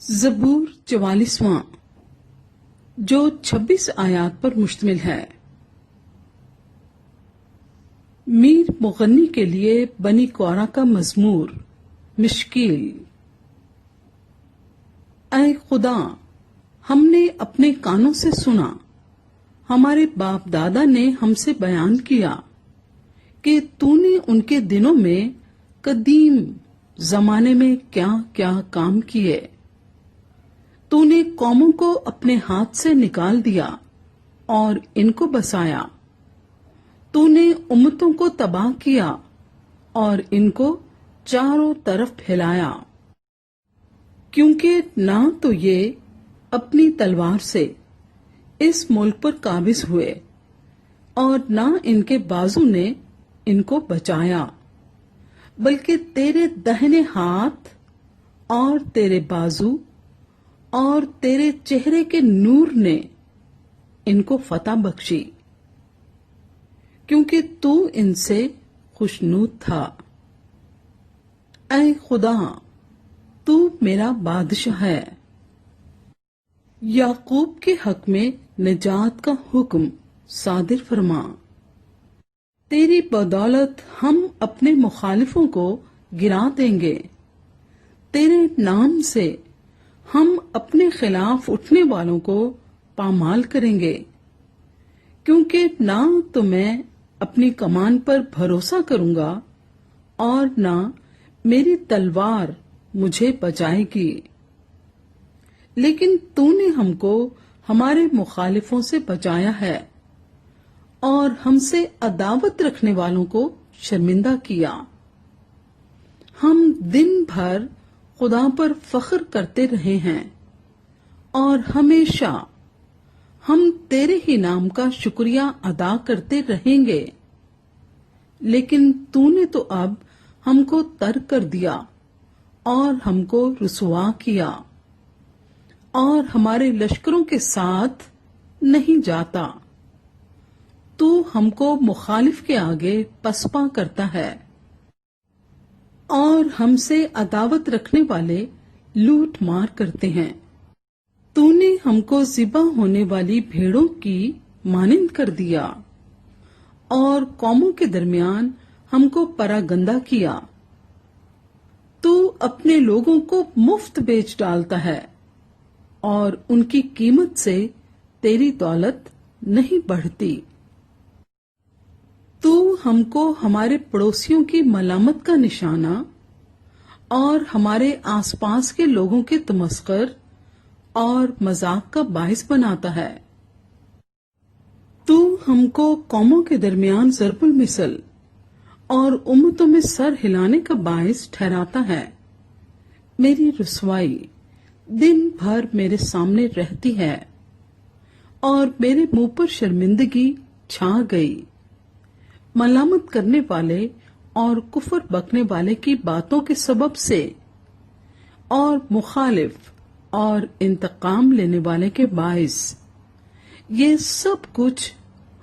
زبور 44واں جو 26 آیات پر مشتمل ہے۔ میر مغنی کے لیے بنی کورہ کا مزمور مشکیل۔ اے خدا، ہم نے اپنے کانوں سے سنا، ہمارے باپ دادا نے ہم سے بیان کیا کہ تو نے ان کے دنوں میں قدیم زمانے میں کیا کیا کام کیے۔ تو نے قوموں کو اپنے ہاتھ سے نکال دیا اور ان کو بسایا۔ تو نے امتوں کو تباہ کیا اور ان کو چاروں طرف پھیلایا، کیونکہ نہ تو یہ اپنی تلوار سے اس ملک پر قابض ہوئے اور نہ ان کے بازو نے ان کو بچایا، بلکہ تیرے دہنے ہاتھ اور تیرے بازو اور تیرے چہرے کے نور نے ان کو فتح بخشی، کیونکہ تو ان سے خوشنود تھا۔ اے خدا، تو میرا بادشاہ ہے۔ یعقوب کے حق میں نجات کا حکم صادر فرما۔ تیری بدولت ہم اپنے مخالفوں کو گرا دیں گے، تیرے نام سے ہم اپنے خلاف اٹھنے والوں کو پامال کریں گے، کیونکہ نہ تو میں اپنی کمان پر بھروسہ کروں گا اور نہ میری تلوار مجھے بچائے گی، لیکن تو نے ہم کو ہمارے مخالفوں سے بچایا ہے اور ہم سے عداوت رکھنے والوں کو شرمندہ کیا۔ ہم دن بھر خدا پر فخر کرتے رہے ہیں اور ہمیشہ ہم تیرے ہی نام کا شکریہ ادا کرتے رہیں گے، لیکن تو نے تو اب ہم کو ترک کر دیا اور ہم کو رسوا کیا اور ہمارے لشکروں کے ساتھ نہیں جاتا۔ تو ہم کو مخالف کے آگے پسپا کرتا ہے اور ہم سے عداوت رکھنے والے لوٹ مار کرتے ہیں۔ تو نے ہم کو ذبح ہونے والی بھیڑوں کی مانند کر دیا اور قوموں کے درمیان ہم کو پراگندہ کیا۔ تو اپنے لوگوں کو مفت بیچ ڈالتا ہے اور ان کی قیمت سے تیری دولت نہیں بڑھتی۔ تو ہم کو ہمارے پڑوسیوں کی ملامت کا نشانہ اور ہمارے آس پاس کے لوگوں کے تمسخر اور مذاق کا باعث بناتا ہے۔ تو ہم کو قوموں کے درمیان ضرب المثل اور امتوں میں سر ہلانے کا باعث ٹھہراتا ہے۔ میری رسوائی دن بھر میرے سامنے رہتی ہے اور میرے منہ پر شرمندگی چھا گئی۔ ملامت کرنے والے اور کفر بکنے والے کی باتوں کے سبب سے اور مخالف اور انتقام لینے والے کے باعث یہ سب کچھ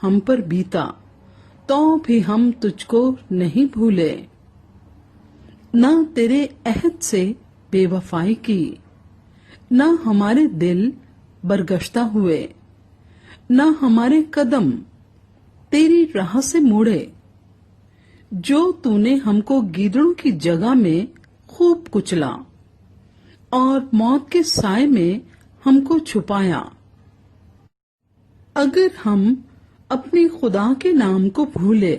ہم پر بیتا، تو بھی ہم تجھ کو نہیں بھولے، نہ تیرے عہد سے بے وفائی کی، نہ ہمارے دل برگشتہ ہوئے، نہ ہمارے قدم تیری راہ سے موڑے۔ جو تو نے ہم کو گیدڑوں کی جگہ میں خوب کچلا اور موت کے سائے میں ہم کو چھپایا۔ اگر ہم اپنے خدا کے نام کو بھولے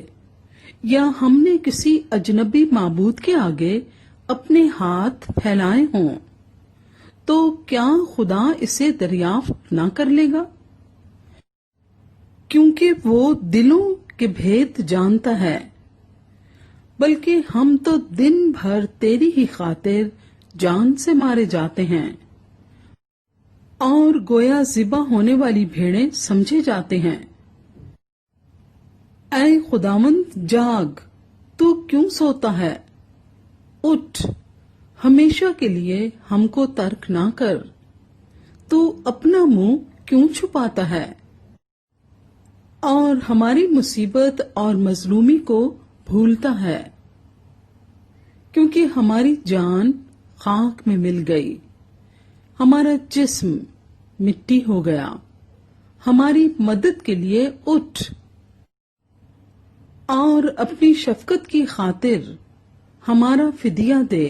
یا ہم نے کسی اجنبی معبود کے آگے اپنے ہاتھ پھیلائے ہوں، تو کیا خدا اسے دریافت نہ کر لے گا؟ کیونکہ وہ دلوں کے بھید جانتا ہے، بلکہ ہم تو دن بھر تیری ہی خاطر جان سے مارے جاتے ہیں اور گویا ذبح ہونے والی بھیڑیں سمجھے جاتے ہیں۔ اے خداوند، جاگ، تو کیوں سوتا ہے؟ اٹھ، ہمیشہ کے لیے ہم کو ترک نہ کر۔ تو اپنا منہ کیوں چھپاتا ہے اور ہماری مصیبت اور مظلومی کو بھولتا ہے؟ کیونکہ ہماری جان خاک میں مل گئی، ہمارا جسم مٹی ہو گیا، ہماری مدد کے لیے اٹھ اور اپنی شفقت کی خاطر ہمارا فدیہ دے۔